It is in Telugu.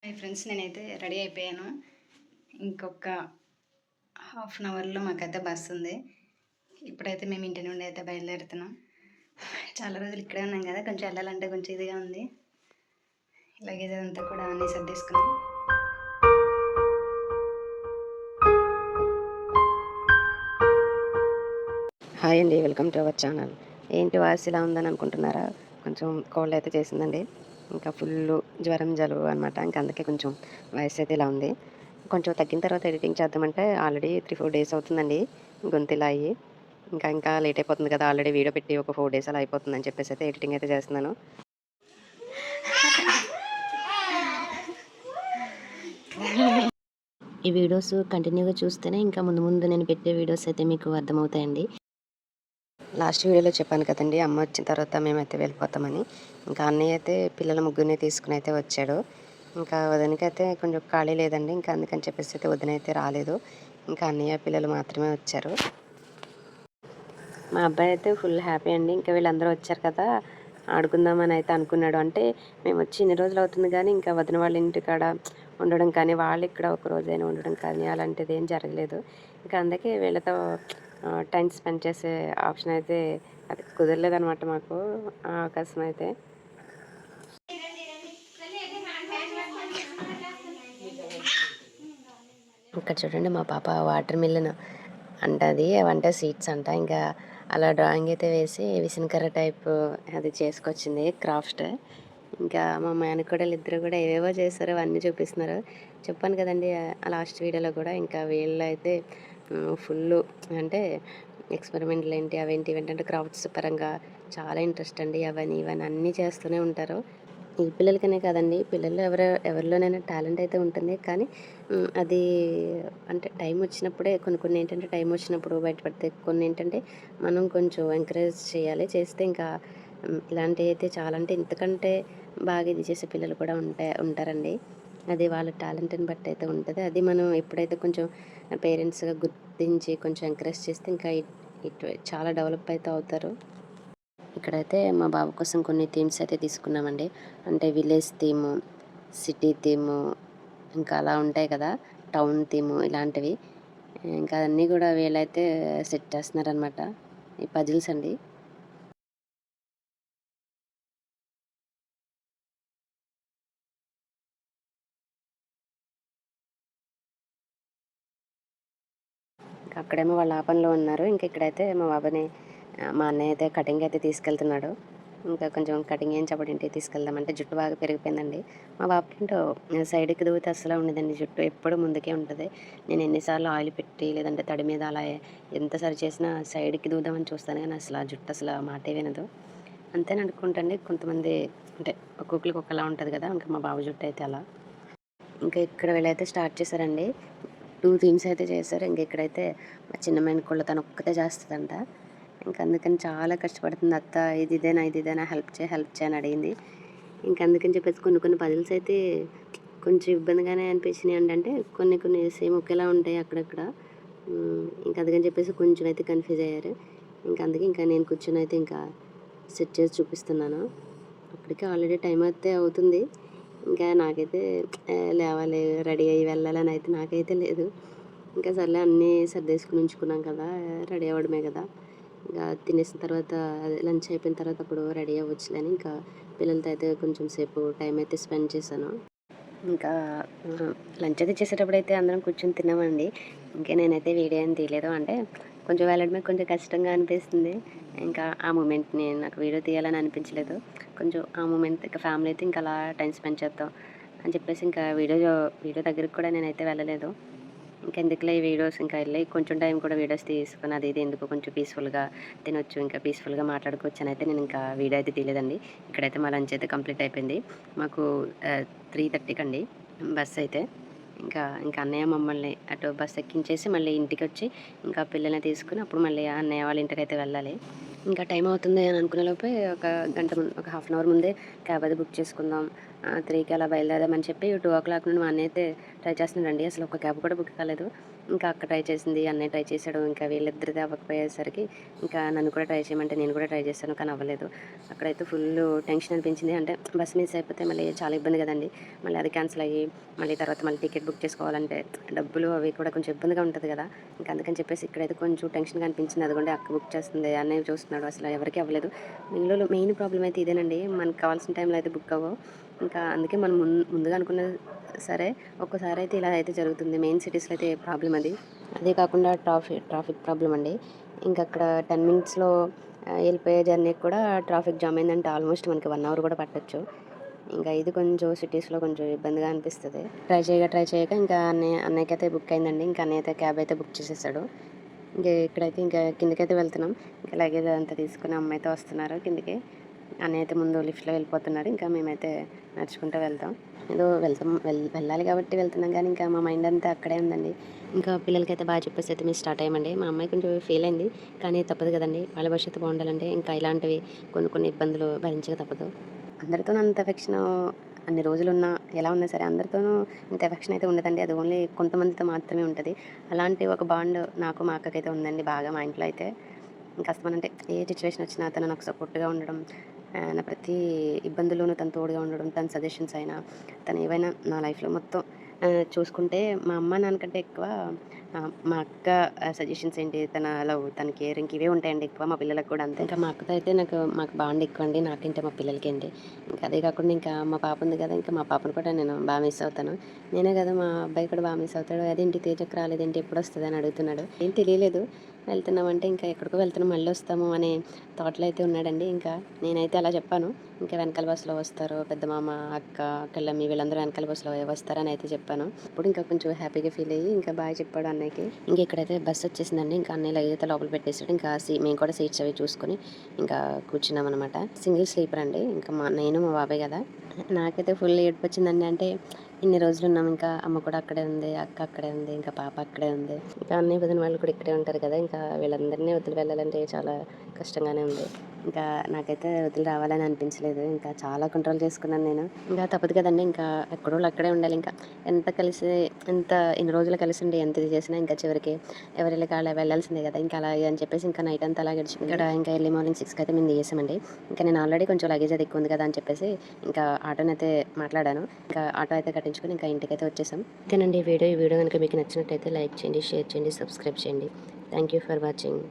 హాయ్ ఫ్రెండ్స్, నేనైతే రెడీ అయిపోయాను. ఇంకొక హాఫ్ అన్ అవర్‌లో మాకైతే బస్సు ఉంది. ఇప్పుడైతే మేము ఇంటి నుండి అయితే బయలుదేరుతున్నాం. చాలా రోజులు ఇక్కడే ఉన్నాం కదా, కొంచెం వెళ్ళాలంటే కొంచెం ఇదిగా ఉంది. లగేజ్ అదంతా కూడా అన్నీ సర్దేసుకున్నాం. హాయ్ అండి, వెల్కమ్ టు అవర్ ఛానల్. ఏంటి వాయిస్ ఇలా ఉందని అనుకుంటున్నారా? కొంచెం కోల్డ్ అయితే చేసిందండి. ఇంకా ఫుల్ జ్వరం జలుబు అనమాట. ఇంకా అందుకే కొంచెం వాయిస్ అయితే ఇలా ఉంది. కొంచెం తగ్గిన తర్వాత ఎడిటింగ్ చేద్దామంటే ఆల్రెడీ 3-4 డేస్ అవుతుందండి గొంతు ఇలా అయ్యి. ఇంకా లేట్ అయిపోతుంది కదా, ఆల్రెడీ వీడియో పెట్టి ఒక 4 డేస్ అలా అయిపోతుందని చెప్పేసి అయితే ఎడిటింగ్ అయితే చేస్తున్నాను. ఈ వీడియోస్ కంటిన్యూగా చూస్తేనే ఇంకా ముందు ముందు నేను పెట్టే వీడియోస్ అయితే మీకు అర్థమవుతాయండి. లాస్ట్ వీడియోలో చెప్పాను కదండి, అమ్మ వచ్చిన తర్వాత మేమైతే వెళ్ళిపోతామని. ఇంకా అన్నయ్య అయితే పిల్లల ముగ్గురిని తీసుకుని అయితే వచ్చాడు. ఇంకా వదినకైతే కొంచెం ఖాళీ లేదండి, ఇంకా అందుకని చెప్పేసి అయితే వదిన అయితే రాలేదు. ఇంకా అన్నయ్య పిల్లలు మాత్రమే వచ్చారు. మా అబ్బాయి అయితే ఫుల్ హ్యాపీ అండి. ఇంకా వీళ్ళందరూ వచ్చారు కదా, ఆడుకుందామని అయితే అనుకున్నాడు. అంటే మేము వచ్చి ఇన్ని రోజులు అవుతుంది కానీ ఇంకా వదిన వాళ్ళ ఇంటికాడ ఉండడం కానీ, వాళ్ళు ఇక్కడ ఒక రోజైనా ఉండడం కానీ అలాంటిది ఏం జరగలేదు. ఇంకా అందుకే వీళ్ళతో టైం స్పెండ్ చేసే ఆప్షన్ అయితే అది కుదరలేదనమాట మాకు, ఆ అవకాశం అయితే. ఇక్కడ చూడండి, మా పాప వాటర్ మిల్లన్ అంటది, అవంటే సీడ్స్ అంట. ఇంకా అలా డ్రాయింగ్ అయితే వేసి విసనకర్ర టైప్ అది చేసుకొచ్చింది క్రాఫ్ట్. ఇంకా మా మేనకోడలు ఇద్దరు కూడా ఏవేవో చేస్తారు, అవన్నీ చూపిస్తున్నారు. చెప్పాను కదండి ఆ లాస్ట్ వీడియోలో కూడా. ఇంకా వీళ్ళు అయితే ఫుల్ అంటే ఎక్స్పెరిమెంట్లు ఏంటి అవేంటి ఇవేంటంటే క్రాఫ్ట్స్ పరంగా చాలా ఇంట్రెస్ట్ అండి. అవన్నీ ఇవన్నీ అన్నీ చేస్తూనే ఉంటారు. ఈ పిల్లలకనే కాదండి, పిల్లల్లో ఎవరిలోనైనా టాలెంట్ అయితే ఉంటుంది. కానీ అది అంటే టైం వచ్చినప్పుడే కొన్ని కొన్ని ఏంటంటే టైం వచ్చినప్పుడు బయటపడతాయి. కొన్ని ఏంటంటే మనం కొంచెం ఎంకరేజ్ చేయాలి, చేస్తే ఇంకా ఇలాంటివి అయితే చాలా అంటే ఇంతకంటే బాగా ఇది చేసే పిల్లలు కూడా ఉంటారండి. అది వాళ్ళ టాలెంట్ని బట్టి అయితే ఉంటుంది. అది మనం ఎప్పుడైతే కొంచెం పేరెంట్స్గా గుర్తించి కొంచెం ఎంకరేజ్ చేస్తే ఇంకా ఇటు చాలా డెవలప్ అయితే అవుతారు. ఇక్కడైతే మా బాబు కోసం కొన్ని థీమ్స్ అయితే తీసుకున్నామండి. అంటే విలేజ్ థీము, సిటీ థీము, ఇంకా అలా ఉంటాయి కదా, టౌన్ థీము ఇలాంటివి. ఇంకా అన్నీ కూడా వీళ్ళైతే సెట్ చేస్తున్నారనమాట. ఈ పజిల్స్ అండి. ఇంకా అక్కడేమో వాళ్ళ ఆ పనిలో ఉన్నారు. ఇంక ఇక్కడైతే మా బాబాని మా అన్నయ్య అయితే కటింగ్ అయితే తీసుకెళ్తున్నాడు. ఇంకా కొంచెం కటింగ్ ఏం ఇంటికి తీసుకెళ్దామంటే జుట్టు బాగా పెరిగిపోయిందండి. మా బాబుకి ఏంటో సైడ్కి దువ్వితే అసలు ఉండదండి, జుట్టు ఎప్పుడు ముందుకే ఉంటుంది. నేను ఎన్నిసార్లు ఆయిల్ పెట్టి లేదంటే తడి మీద అలా ఎంత సరి చేసినా సైడ్కి దువ్వుదామని చూస్తాను కానీ అసలు ఆ జుట్టు అసలు మాటే వినదు. అంతేని అనుకుంటండి, కొంతమంది అంటే ఒక్కొక్కరికి ఒకలా ఉంటుంది కదా. ఇంకా మా బాబు జుట్టు అయితే అలా. ఇంకా ఇక్కడ వీళ్ళైతే స్టార్ట్ చేశారండి. 2 థీమ్స్ అయితే చేశారు. ఇంక ఇక్కడైతే మా చిన్నమ్మాయిని కూడా తను ఒక్కతే చేస్తుందంట. ఇంక అందుకని చాలా కష్టపడుతుంది. అత్త ఇది ఇదేనా హెల్ప్ చేయి అని అడిగింది. ఇంక అందుకని చెప్పేసి కొన్ని కొన్ని పజిల్స్ అయితే కొంచెం ఇబ్బందిగానే అనిపించినాయి. అంటే కొన్ని కొన్ని సేమ్ ఒకేలా ఉంటాయి అక్కడక్కడ. ఇంక అందుకని చెప్పేసి కొంచెం అయితే కన్ఫ్యూజ్ అయ్యారు. ఇంక అందుకే ఇంకా నేను కూర్చొని అయితే ఇంకా సెట్ చేసి చూపిస్తున్నాను. అప్పటికే ఆల్రెడీ టైం అయితే అవుతుంది. ఇంకా నాకైతే లేవాలి, రెడీ అయ్యి వెళ్ళాలని అయితే నాకైతే లేదు. ఇంకా సర్లే అన్నీ సర్దేసుకుని ఉంచుకున్నాం కదా, రెడీ అవ్వడమే కదా. ఇంకా తినేసిన తర్వాత అదే లంచ్ అయిపోయిన తర్వాత అప్పుడు రెడీ అవ్వచ్చులే అని ఇంకా పిల్లలతో అయితే కొంచెం సేపు టైం అయితే స్పెండ్ చేశాను. ఇంకా లంచ్ అది చేసేటప్పుడు అయితే అందరం కూర్చొని తిన్నామండి. ఇంకా నేనైతే వీడియో ఏం తీయలేదు. అంటే కొంచెం వెళ్ళడమే కొంచెం కష్టంగా అనిపిస్తుంది. ఇంకా ఆ మూమెంట్ని నాకు వీడియో తీయాలని అనిపించలేదు. కొంచెం ఆ మూమెంట్ ఇంకా ఫ్యామిలీ అయితే ఇంకా అలా టైం స్పెండ్ చేద్దాం అని చెప్పేసి ఇంకా వీడియో దగ్గరికి కూడా నేనైతే వెళ్ళలేదు. ఇంకెందుకులే ఈ వీడియోస్, ఇంకా వెళ్ళి కొంచెం టైం కూడా వీడియోస్ తీసుకుని అది ఇది ఎందుకు కొంచెం పీస్ఫుల్గా తినొచ్చు, ఇంకా పీస్ఫుల్గా మాట్లాడుకోవచ్చు అని అయితే నేను ఇంకా వీడియో అయితే తీయలేదండి. ఇక్కడైతే మా లంచ్ అయితే కంప్లీట్ అయిపోయింది. మాకు 3:30కి అండి బస్ అయితే. ఇంకా అన్నయ్య మమ్మల్ని అటు బస్ ఎక్కించేసి మళ్ళీ ఇంటికి వచ్చి ఇంకా పిల్లల్ని తీసుకుని అప్పుడు మళ్ళీ అన్నయ్య వాళ్ళ ఇంటికి అయితే వెళ్ళాలి. ఇంకా టైం అవుతుంది అని అనుకునే లోపే ఒక గంట ముందు, ఒక హాఫ్ అన్ అవర్ ముందే క్యాబ్ అది బుక్ చేసుకుందాం 3కి అలా బయలుదేరదామని చెప్పి 2:00 నుండి మా అన్నయ్య అయితే ట్రై చేస్తున్నాడండి. అసలు ఒక క్యాబ్ కూడా బుక్ కాలేదు. ఇంకా అక్క ట్రై చేసింది, అన్నయ్య ట్రై చేశాడు. ఇంకా వీళ్ళిద్దరిది అవ్వకపోయేసరికి ఇంకా నన్ను కూడా ట్రై చేయమంటే నేను కూడా ట్రై చేశాను, కానీ అవ్వలేదు. అక్కడైతే ఫుల్ టెన్షన్ అనిపించింది. అంటే బస్ మిస్ అయిపోతే మళ్ళీ చాలా ఇబ్బంది కదండి. మళ్ళీ అది క్యాన్సిల్ అయ్యి మళ్ళీ తర్వాత మళ్ళీ టికెట్ బుక్ చేసుకోవాలంటే డబ్బులు అవి కూడా కొంచెం ఇబ్బందిగా ఉంటుంది కదా. ఇంకా అందుకని చెప్పేసి ఇక్కడైతే కొంచెం టెన్షన్గా అనిపించింది. అదిగోండి అక్క బుక్ చేస్తుంది, అన్నయ్య చూస్తున్నాడు, అసలు ఎవరికి అవ్వలేదు. ఇందులో మెయిన్ ప్రాబ్లం అయితే ఇదేనండి, మనకు కావాల్సిన టైంలో అయితే బుక్ అవ్వవు. ఇంకా అందుకే మనం ముందుగా అనుకున్న సరే ఒక్కసారి అయితే ఇలా అయితే జరుగుతుంది. మెయిన్ సిటీస్లో అయితే ప్రాబ్లం అది. అదే కాకుండా ట్రాఫిక్ ప్రాబ్లం అండి. ఇంకా అక్కడ 10 మినిట్స్లో వెళ్ళిపోయే జర్నీకి కూడా ట్రాఫిక్ జామ్ అయిందంటే ఆల్మోస్ట్ మనకి 1 అవర్ కూడా పట్టొచ్చు. ఇంకా ఇది కొంచెం సిటీస్లో కొంచెం ఇబ్బందిగా అనిపిస్తుంది. ట్రై చేయక ఇంకా అన్నయ్యకైతే బుక్ అయిందండి. ఇంకా అన్నయ్య అయితే క్యాబ్ అయితే బుక్ చేసేసాడు. ఇంకా ఇక్కడైతే ఇంకా కిందకైతే వెళ్తున్నాం. ఇంకా లగేజ్ అంతా తీసుకుని అమ్మ అయితే వస్తున్నారు కిందకి. అన్నయ్య అయితే ముందు లిఫ్ట్లో వెళ్ళిపోతున్నారు. ఇంకా మేమైతే నడుచుకుంటూ ఏదో వెళ్ళాలి కాబట్టి వెళ్తున్నాం, కానీ ఇంకా మా మైండ్ అంతా అక్కడే ఉందండి. ఇంకా పిల్లలకైతే బాగా చెప్పేసి అయితే మేము స్టార్ట్ అయ్యామండి. మా అమ్మాయి కొంచెం ఫీల్ అయింది, కానీ తప్పదు కదండి. వాళ్ళ భవిష్యత్తు బాగుండాలంటే ఇంకా ఇలాంటివి కొన్ని ఇబ్బందులు భరించక తప్పదు. అందరితోనూ అంత ఎఫెక్షన్ అన్ని రోజులున్నా ఎలా ఉన్నా సరే అందరితోనూ ఇంత ఎఫెక్షన్ అయితే ఉండదండి. అది ఓన్లీ కొంతమందితో మాత్రమే ఉంటుంది. అలాంటి ఒక బాండ్ నాకు మా అక్కకైతే ఉందండి బాగా. మా ఇంట్లో అయితే ఇంకా అస్తమానంటే ఏ సిచ్యువేషన్ వచ్చినా తను నాకు సపోర్ట్గా ఉండడం, నా ప్రతి ఇబ్బందుల్లోనూ తను తోడుగా ఉండడం, తన సజెషన్స్ అయినా తను ఏవైనా నా లైఫ్లో మొత్తం చూసుకుంటే మా అమ్మ నాన్నకంటే ఎక్కువ మా అక్క సజెషన్స్ ఏంటి, తన లవ్, తన కేరింగ్ ఇవే ఉంటాయండి ఎక్కువ. మా పిల్లలకు కూడా అంతే. ఇంకా మా అక్కతో అయితే మాకు బాండ్ ఎక్కువ అండి, నాకంటే మా పిల్లలకి ఏంటి. ఇంకా అదే కాకుండా ఇంకా మా పాప ఉంది కదా, ఇంకా మా పాపను కూడా నేను బాగా మిస్ అవుతాను. నేనే కదా మా అబ్బాయి కూడా బాగా మిస్ అవుతాడు. అదేంటి తేజకు రాలేదేంటి, ఎప్పుడు వస్తుంది అని అడుగుతున్నాడు. ఏం తెలియలేదు, వెళ్తున్నామంటే ఇంకా ఎక్కడికో వెళ్తున్నాం మళ్ళీ వస్తాము అనే థాట్లో అయితే ఉన్నాడండి. ఇంకా నేనైతే అలా చెప్పాను, ఇంకా వెనకాల బస్సులో వస్తారు పెద్ద మామ, అక్క, అక్కళ్ళమ్మి వీళ్ళందరూ వెనకాల బస్సులో వస్తారని అయితే చెప్పాను. అప్పుడు ఇంకా కొంచెం హ్యాపీగా ఫీల్ అయ్యి ఇంకా బాగా చెప్పాడు అన్నయ్యకి. ఇంకా ఇక్కడైతే బస్సు వచ్చేసిందండి. ఇంకా అన్నయ్య అయితే లోపల పెట్టేసాడు. ఇంకా మేము కూడా సీట్స్ అవి చూసుకొని ఇంకా కూర్చున్నాం అనమాట. సింగిల్ స్లీపర్ అండి. ఇంకా నేను మా బాబాయ్ కదా. నాకైతే ఫుల్ ఏడుపు వచ్చిందండి. అంటే ఇన్ని రోజులు ఉన్నాం, ఇంకా అమ్మ కూడా అక్కడే ఉంది, అక్క అక్కడే ఉంది, ఇంకా పాప అక్కడే ఉంది, ఇంకా అన్నయ్య వదిన వాళ్ళు కూడా ఇక్కడే ఉంటారు కదా. ఇంకా వీళ్ళందరినీ వదిలి వెళ్ళాలంటే చాలా కష్టంగానే ఉంది. ఇంకా నాకైతే వదిలి రావాలని అనిపించలేదు. ఇంకా చాలా కంట్రోల్ చేసుకున్నాను నేను. ఇంకా తప్పదు కదండి, ఇంకా ఎక్కడో అక్కడే ఉండాలి. ఇంకా ఎంత ఇన్ని రోజులు కలిసి ఉండి ఎంత ఇది చేసినా ఇంకా చివరికి ఎవరి కాళ్ళ వెళ్ళాల్సిందే కదా. ఇంకా అలాగే అని చెప్పేసి ఇంకా నైట్ అంతా అలా గడిచింది. ఇక్కడ ఇంకా ఎర్లీ మార్నింగ్ 6కి అయితే మేము దిగేసామండి. ఇంకా నేను ఆల్రెడీ కొంచెం లగేజ్ అది ఎక్కువ ఉంది కదా అని చెప్పేసి ఇంకా ఆటోనైతే మాట్లాడాను. ఇంకా ఆటో అయితే కట్టించుకొని ఇంకా ఇంటికైతే వచ్చేసాం. అంతేనండి ఈ వీడియో కనుక మీకు నచ్చినట్టయితే లైక్ చేయండి, షేర్ చేయండి, సబ్స్క్రైబ్ చేయండి. Thank you for watching.